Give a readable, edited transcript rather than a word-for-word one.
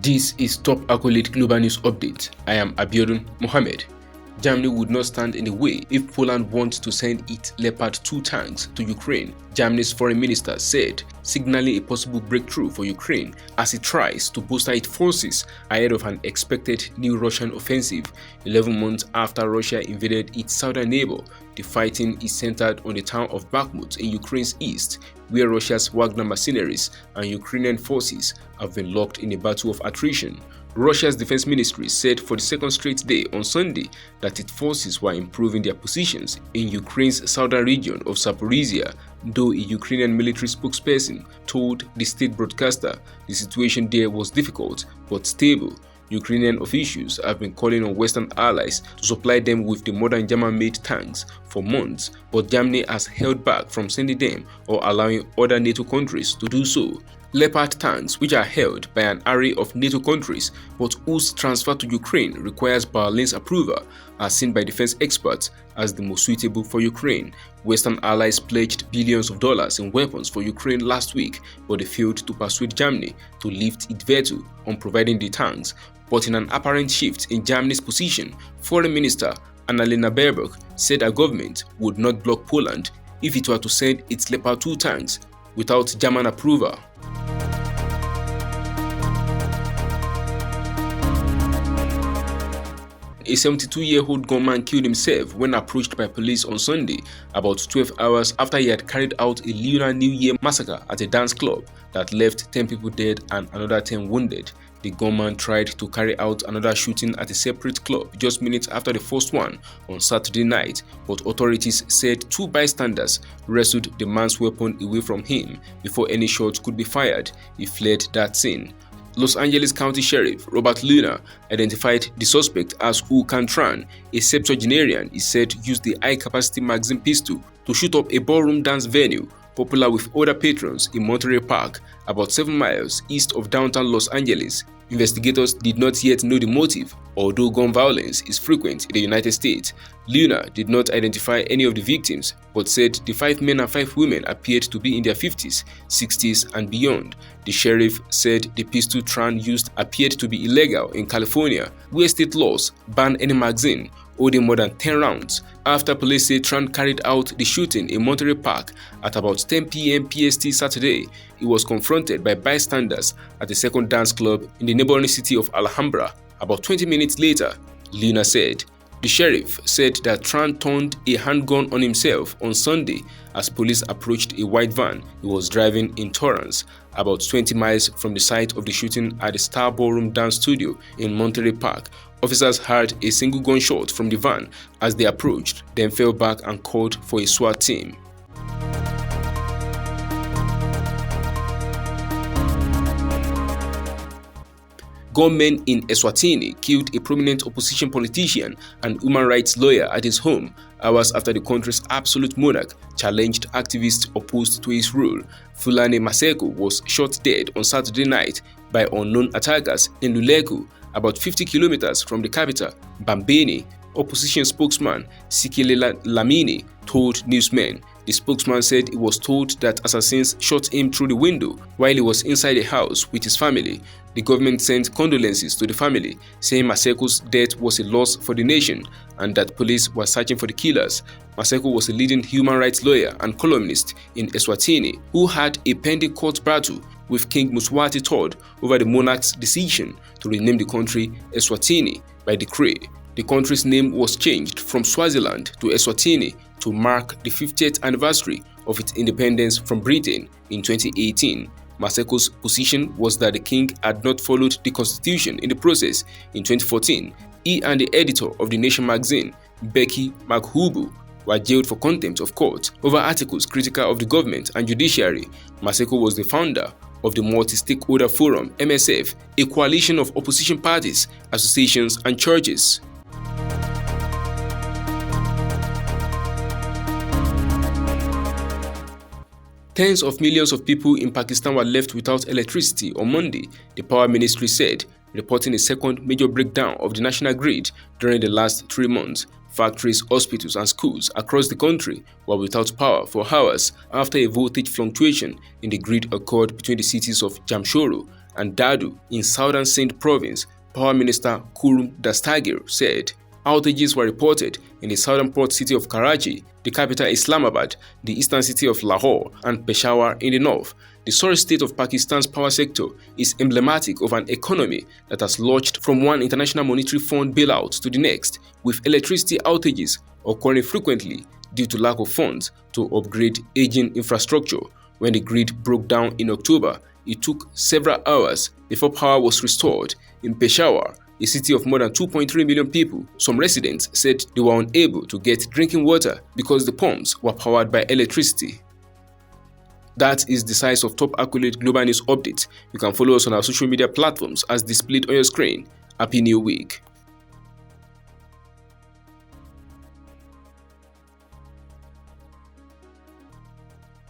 This is Top Accolade Global News Update. I am Abiodun Mohammed. Germany would not stand in the way if Poland wants to send its Leopard 2 tanks to Ukraine, Germany's foreign minister said, signaling a possible breakthrough for Ukraine as it tries to bolster its forces ahead of an expected new Russian offensive 11 months after Russia invaded its southern neighbor. The fighting is centered on the town of Bakhmut in Ukraine's east, where Russia's Wagner mercenaries and Ukrainian forces have been locked in a battle of attrition. Russia's defense ministry said for the second straight day on Sunday that its forces were improving their positions in Ukraine's southern region of Zaporizhia, though a Ukrainian military spokesperson told the state broadcaster the situation there was difficult but stable. Ukrainian officials have been calling on Western allies to supply them with the modern German-made tanks for months, but Germany has held back from sending them or allowing other NATO countries to do so. Leopard tanks, which are held by an array of NATO countries but whose transfer to Ukraine requires Berlin's approval, are seen by defense experts as the most suitable for Ukraine. Western allies pledged billions of dollars in weapons for Ukraine last week, but they failed to persuade Germany to lift its veto on providing the tanks. But in an apparent shift in Germany's position, Foreign Minister Annalena Baerbock said her government would not block Poland if it were to send its Leopard 2 tanks without German approval. A 72-year-old gunman killed himself when approached by police on Sunday, about 12 hours after he had carried out a Lunar New Year massacre at a dance club that left 10 people dead and another 10 wounded. The gunman tried to carry out another shooting at a separate club just minutes after the first one on Saturday night, but authorities said two bystanders wrestled the man's weapon away from him before any shots could be fired. He fled that scene. Los Angeles County Sheriff Robert Luna identified the suspect as Gunman, a septuagenarian he said used the high-capacity magazine pistol to shoot up a ballroom dance venue popular with other patrons in Monterey Park, about 7 miles east of downtown Los Angeles. Investigators did not yet know the motive, although gun violence is frequent in the United States. Luna did not identify any of the victims, but said the 5 men and 5 women appeared to be in their 50s, 60s, and beyond. The sheriff said the pistol Tran used appeared to be illegal in California, where state laws ban any magazine holding more than 10 rounds. After police say Tran carried out the shooting in Monterey Park at about 10 p.m. PST Saturday, he was confronted by bystanders at a second dance club in the neighboring city of Alhambra. About 20 minutes later, Luna said. The sheriff said that Tran turned a handgun on himself on Sunday as police approached a white van he was driving in Torrance, about 20 miles from the site of the shooting at the Star Ballroom Dance Studio in Monterey Park. Officers heard a single gunshot from the van as they approached, then fell back and called for a SWAT team. Gunmen in Eswatini killed a prominent opposition politician and human rights lawyer at his home hours after the country's absolute monarch challenged activists opposed to his rule. Fulani Massacre was shot dead on Saturday night by unknown attackers in Luleku, about 50 kilometers from the capital, Bambini. Opposition spokesman Sikile Lamini told newsmen. The spokesman said he was told that assassins shot him through the window while he was inside a house with his family. The government sent condolences to the family, saying Massacre's death was a loss for the nation and that police were searching for the killers. Massacre was a leading human rights lawyer and columnist in Eswatini who had a pending court battle with King Mswati III over the monarch's decision to rename the country Eswatini by decree. The country's name was changed from Swaziland to Eswatini to mark the 50th anniversary of its independence from Britain in 2018. Massacre's position was that the king had not followed the constitution in the process. In 2014, he and the editor of The Nation magazine, Becky Maghubu, were jailed for contempt of court over articles critical of the government and judiciary. Massacre was the founder of the Multi-Stakeholder Forum (MSF), a coalition of opposition parties, associations, and churches. Tens of millions of people in Pakistan were left without electricity on Monday, the power ministry said, reporting a second major breakdown of the national grid during the last 3 months. Factories, hospitals, and schools across the country were without power for hours after a voltage fluctuation in the grid occurred between the cities of Jamshoro and Dadu in southern Sindh province. Power Minister Kurum Dastagir said outages were reported in the southern port city of Karachi, the capital Islamabad, the eastern city of Lahore, and Peshawar in the north. The sorry state of Pakistan's power sector is emblematic of an economy that has lurched from one International Monetary Fund bailout to the next, with electricity outages occurring frequently due to lack of funds to upgrade aging infrastructure. When the grid broke down in October, it took several hours before power was restored. In Peshawar, a city of more than 2.3 million people, some residents said they were unable to get drinking water because the pumps were powered by electricity. That is the size of top accurate global news updates. You can follow us on our social media platforms as displayed on your screen. Happy New Week!